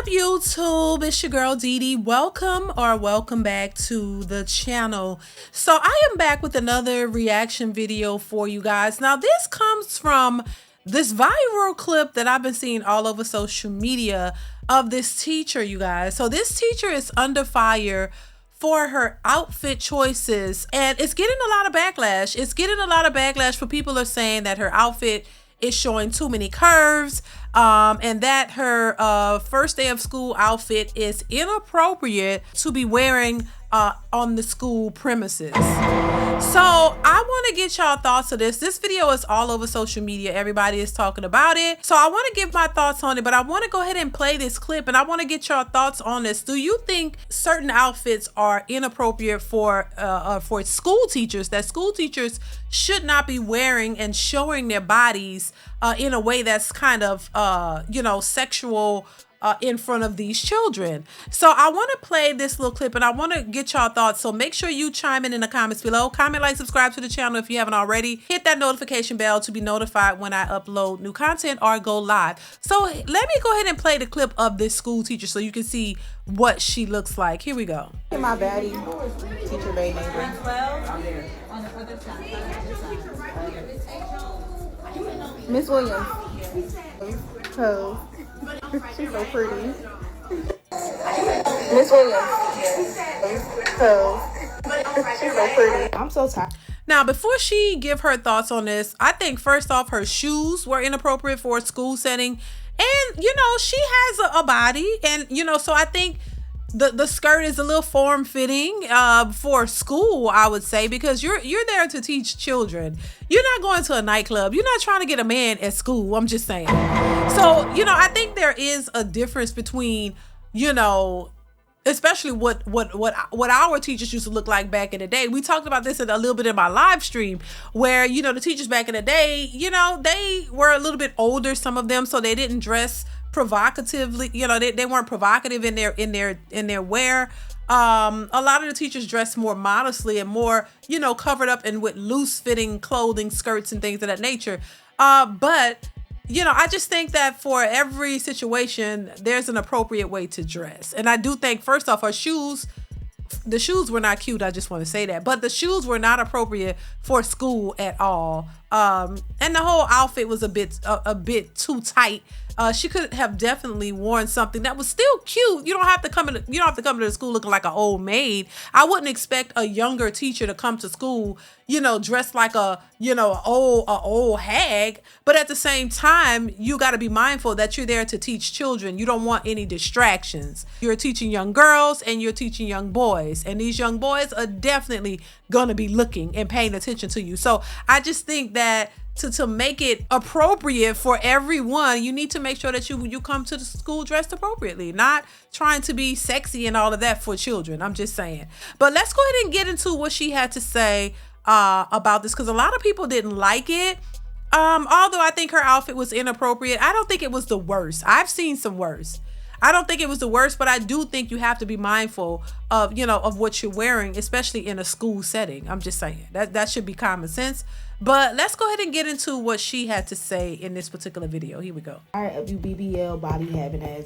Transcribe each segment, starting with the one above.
up, YouTube? It's your girl DeeDee. Welcome back to the channel. So I am back with another reaction video for you guys. Now this comes from this viral clip that I've been seeing all over social media of this teacher, you guys. So this teacher is under fire for her outfit choices, and it's getting a lot of backlash. It's getting a lot of backlash for people are saying that her outfit is showing too many curves, and that her first day of school outfit is inappropriate to be wearing on the school premises. So I want to get y'all thoughts of this. This video is all over social media. Everybody is talking about it. So I want to give my thoughts on it, but I want to go ahead and play this clip, and I want to get y'all thoughts on this. Do you think certain outfits are inappropriate for school teachers, that school teachers should not be wearing and showing their bodies in a way that's kind of sexual in front of these children? So I want to play this little clip, and I want to get y'all thoughts. So make sure you chime in the comments below. Comment, like, subscribe to the channel if you haven't already. Hit that notification bell to be notified when I upload new content or go live. So let me go ahead and play the clip of this school teacher so you can see what she looks like. Here we go. My baddie teacher made me. Miss Williams. Pose. She's so pretty. Miss Williams. Pose. She's so pretty. I'm so tired. Now, before she give her thoughts on this, I think first off, her shoes were inappropriate for a school setting. And, she has a body. And, so I think the skirt is a little form-fitting for school, I would say, because you're there to teach children. You're not going to a nightclub. You're not trying to get a man at school. I'm just saying. So, I think there is a difference between, especially what our teachers used to look like back in the day. We talked about this a little bit in my live stream, where the teachers back in the day, they were a little bit older, some of them, so they didn't dress provocatively. They weren't provocative in their wear. A lot of the teachers dressed more modestly and more covered up and with loose fitting clothing, skirts and things of that nature. But I just think that for every situation, there's an appropriate way to dress. And I do think, first off, her shoes, the shoes were not cute. I just want to say that. But the shoes were not appropriate for school at all. And the whole outfit was a bit too tight. She could have definitely worn something that was still cute. You don't have to come to the school looking like an old maid. I wouldn't expect a younger teacher to come to school, dressed like a old hag. But at the same time, you got to be mindful that you're there to teach children. You don't want any distractions. You're teaching young girls and you're teaching young boys, and these young boys are definitely gonna be looking and paying attention to you. So I just think that to make it appropriate for everyone, you need to make sure that you come to the school dressed appropriately, not trying to be sexy and all of that for children. I'm just saying. But let's go ahead and get into what she had to say about this, because a lot of people didn't like it. Although I think her outfit was inappropriate, I don't think it was the worst. I've seen some worse. I don't think it was the worst, but I do think you have to be mindful of, of what you're wearing, especially in a school setting. I'm just saying that should be common sense. But let's go ahead and get into what she had to say in this particular video. Here we go. Tired of you BBL body having ass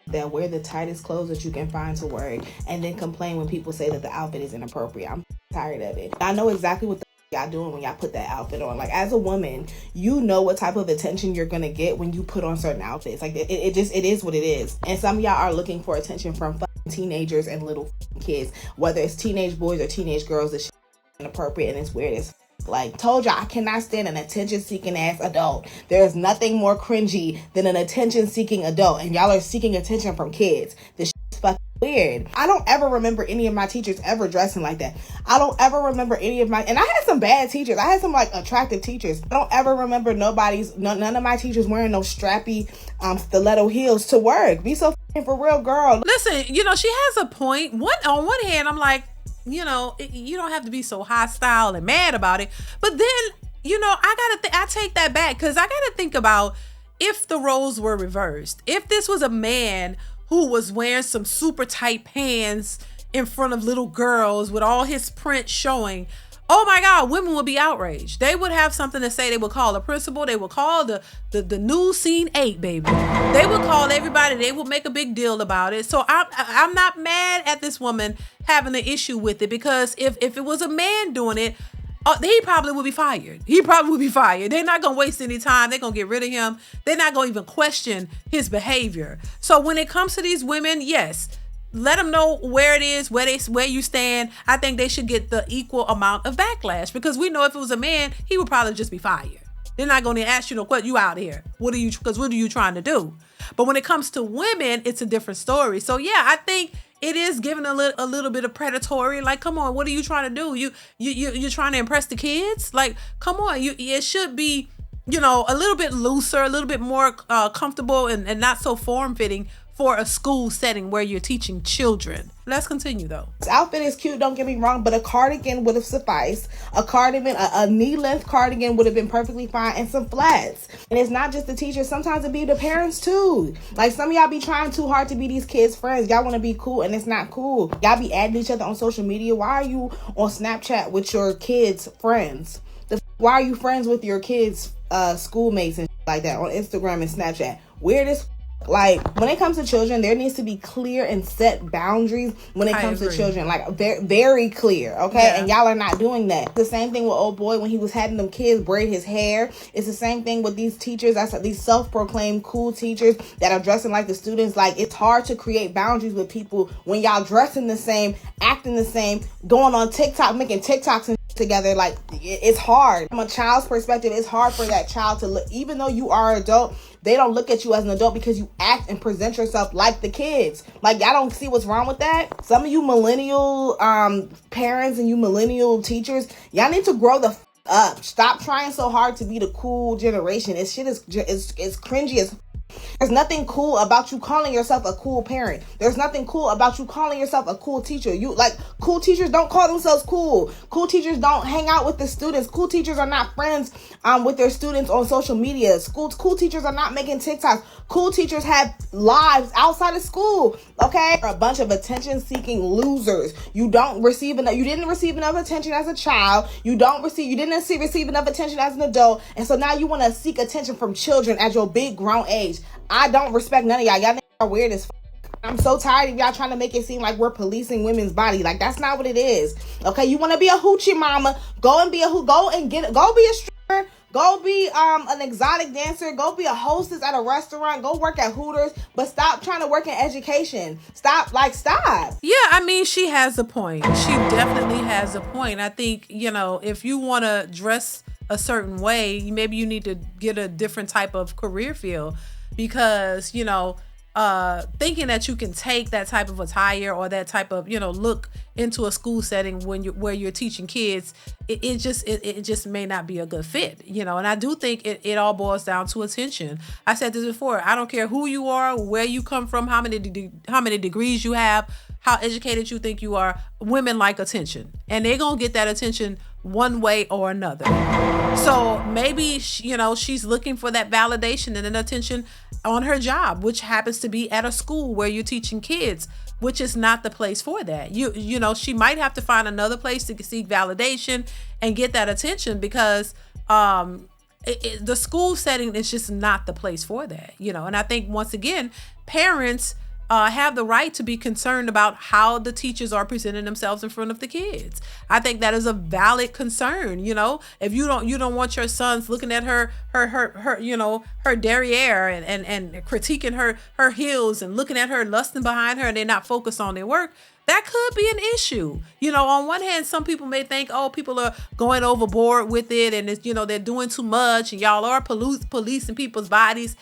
that wear the tightest clothes that you can find to wear, and then complain when people say that the outfit is inappropriate. I'm tired of it. I know exactly what y'all doing when y'all put that outfit on. Like, as a woman, you know what type of attention you're gonna get when you put on certain outfits. Like, it is what it is. And some of y'all are looking for attention from teenagers and little kids, whether it's teenage boys or teenage girls. It's inappropriate and it's weird as like, told y'all, I cannot stand an attention-seeking ass adult. There's nothing more cringy than an attention-seeking adult, and y'all are seeking attention from kids. This is fucking weird. I don't ever remember any of my teachers ever dressing like that. I don't ever remember any of and I had some bad teachers. I had some like attractive teachers. I don't ever remember none of my teachers wearing no strappy stiletto heels to work. Be so fucking for real, girl. Listen, she has a point. On one hand, I'm like, you don't have to be so hostile and mad about it. But then, I take that back, because I gotta think about if the roles were reversed. If this was a man who was wearing some super tight pants in front of little girls with all his print showing, oh my God, women would be outraged. They would have something to say. They would call the principal. They would call the news scene 8, baby. They would call everybody. They would make a big deal about it. So I'm not mad at this woman having an issue with it, because if it was a man doing it, he probably would be fired. They're not going to waste any time. They're going to get rid of him. They're not going to even question his behavior. So when it comes to these women, yes, let them know where it is, where you stand. I think they should get the equal amount of backlash, because we know if it was a man, he would probably just be fired. They're not going to ask you, what you out here? What are you trying to do? But when it comes to women, it's a different story. So yeah, I think it is giving a little bit of predatory. Like, come on, what are you trying to do? You're trying to impress the kids? Like, come on, it should be, a little bit looser, a little bit more comfortable and not so form-fitting for a school setting where you're teaching children. Let's continue though. This outfit is cute, don't get me wrong, but a cardigan would have sufficed. A cardigan, a knee-length cardigan would have been perfectly fine, and some flats. And it's not just the teachers, sometimes it be the parents too. Like, some of y'all be trying too hard to be these kids' friends. Y'all want to be cool, and it's not cool. Y'all be adding each other on social media. Why are you on Snapchat with your kids' friends? Why are you friends with your kids' schoolmates and like that on Instagram and Snapchat? Weird as like, when it comes to children, there needs to be clear and set boundaries when it comes to children, like very, very clear, okay? Yeah. And y'all are not doing that. The same thing with old boy when he was having them kids braid his hair. It's the same thing with these teachers. These self-proclaimed cool teachers that are dressing like the students. Like, it's hard to create boundaries with people when y'all dressing the same, acting the same, going on TikTok, making TikToks and together. Like, it's hard. From a child's perspective, it's hard for that child to look, even though you are an adult, they don't look at you as an adult because you act and present yourself like the kids. Like, y'all don't see what's wrong with that? Some of you millennial parents and you millennial teachers, y'all need to grow the up. Stop trying so hard to be the cool generation. This shit is cringy as. There's nothing cool about you calling yourself a cool parent. There's nothing cool about you calling yourself a cool teacher. Cool teachers don't call themselves cool. Cool teachers don't hang out with the students. Cool teachers are not friends with their students on social media. Cool teachers are not making TikToks. Cool teachers have lives outside of school. Okay? A bunch of attention-seeking losers. You didn't receive enough attention as a child. You didn't receive enough attention as an adult. And so now you want to seek attention from children at your big grown age. I don't respect none of y'all. Y'all are weird as fuck. I'm so tired of y'all trying to make it seem like we're policing women's body. Like, that's not what it is. Okay, you want to be a hoochie mama? Go be a stripper. Go be an exotic dancer. Go be a hostess at a restaurant. Go work at Hooters. But stop trying to work in education. Stop. Yeah, I mean, she has a point. She definitely has a point. I think, if you want to dress a certain way, maybe you need to get a different type of career field. Because, thinking that you can take that type of attire or that type of, look into a school setting where you're teaching kids, it just may not be a good fit, And I do think it all boils down to attention. I said this before. I don't care who you are, where you come from, how many degrees you have, how educated you think you are. Women like attention, and they're gonna get that attention one way or another. So maybe, she's looking for that validation and an attention on her job, which happens to be at a school where you're teaching kids, which is not the place for that. She might have to find another place to seek validation and get that attention, because the school setting is just not the place for that, And I think, once again, parents have the right to be concerned about how the teachers are presenting themselves in front of the kids. I think that is a valid concern. If you don't want your sons looking at her derriere and critiquing her heels and looking at her, lusting behind her, and they're not focused on their work, that could be an issue. On one hand, some people may think, people are going overboard with it, and it's, they're doing too much, and y'all are policing people's bodies.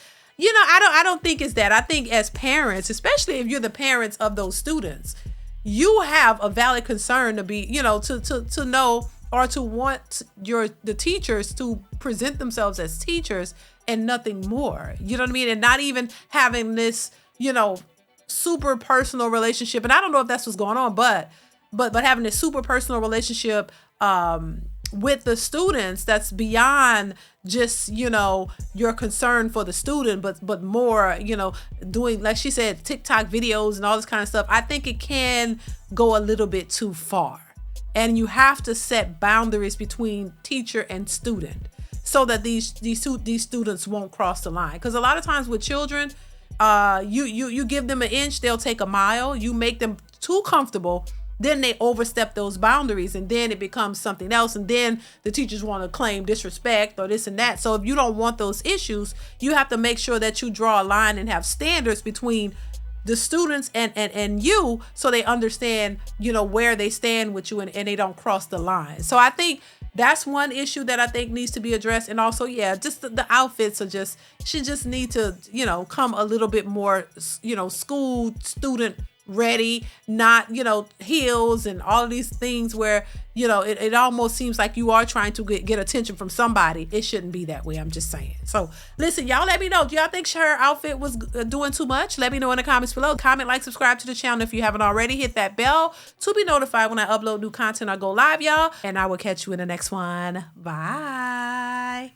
I don't think it's that. I think as parents, especially if you're the parents of those students, you have a valid concern to be, to know or to want the teachers to present themselves as teachers and nothing more. You know what I mean? And not even having this, super personal relationship. And I don't know if that's what's going on, but having this super personal relationship with the students that's beyond just, your concern for the student, but more, doing, like she said, TikTok videos and all this kind of stuff. I think it can go a little bit too far. And you have to set boundaries between teacher and student so that these students won't cross the line. Because a lot of times with children, you give them an inch, they'll take a mile. You make them too comfortable, then they overstep those boundaries, and then it becomes something else. And then the teachers want to claim disrespect or this and that. So if you don't want those issues, you have to make sure that you draw a line and have standards between the students and you, so they understand, where they stand with you, and they don't cross the line. So I think that's one issue that I think needs to be addressed. And also, just the outfits should just need to, come a little bit more, school student ready, not, heels and all of these things where, it almost seems like you are trying to get attention from somebody. It shouldn't be that way. I'm just saying. So listen, y'all, let me know. Do y'all think her outfit was doing too much? Let me know in the comments below. Comment, like, subscribe to the channel if you haven't already. Hit that bell to be notified when I upload new content or go live, y'all. And I will catch you in the next one. Bye.